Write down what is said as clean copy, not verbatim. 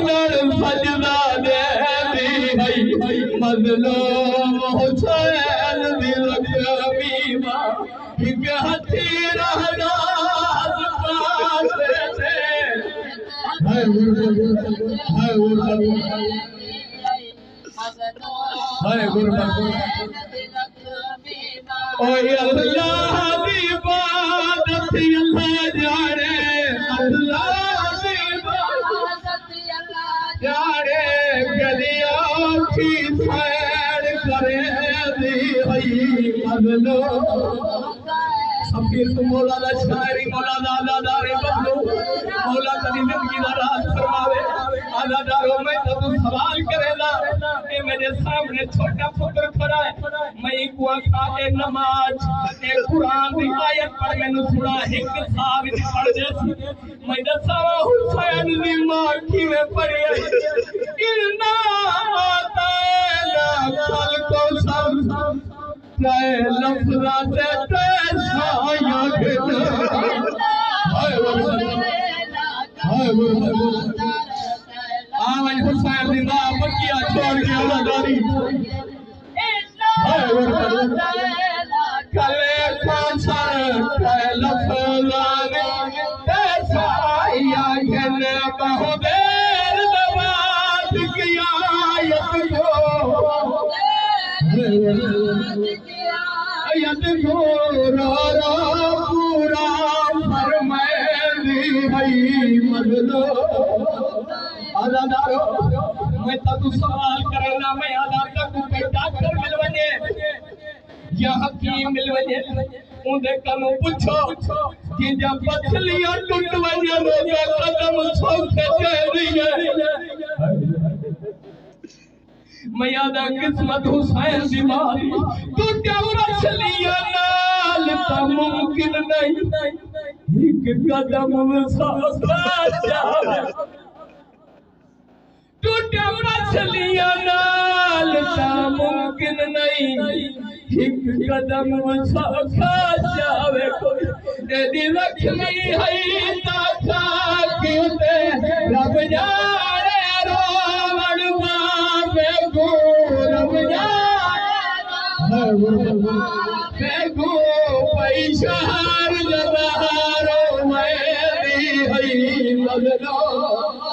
हसन सजदा दे दी मजलूम हुसैन दी लक्ष्मी मां हिक हथी रहना अल्लाह की इबादत अल्लाह जाने अल्लाह की इबादत अल्लाह जाने गलियां की सैर करे दी मजलो सबके मौलाना शायरी मौलाना आलादार बदलो मौला तेरी जिंदगी दा राज फरमावे आलादारो मैं तब सवाल करेला ए मेरे सामने छोटा पुत्र खड़ा है मैं को आखा ए नमाज ए कुरान दी आयत पढ़ मैंने सुना एक साल विच पढ़ दे मैं दसावा हुसैन दी मां किवे पढ़ी इन्ना ताला कल को सब चाहे लफ्ज़ा ते साया गिना आवाज हुसैन दी मां बकिया छोड़ के आलादारी कले खासर चाहे लफ्ज़ा ते साया गिना बहु देर नमाज की आयत को रा पूरा फरमाई हई मजलो आजादारो मैं तू सवाल करना मैं आदा तक कोई डॉक्टर मिल वने या हकीम मिल वने उनके कनो पूछो कि जब पथलियां टूट वने मेरा कदम सौखे चाहिए मैं आदा किस्मत हुसैन दी मारी तू जबरस लिया नाल ता मुमकिन नहीं एक कदम वसा जावे तू जबरस लिया नाल ता मुमकिन नहीं एक कदम वसा जावे तेरी लक्ष्मी है ता क्यों रब जाने रोवण बेगो पैशार जबारो मैं दी हई मगनो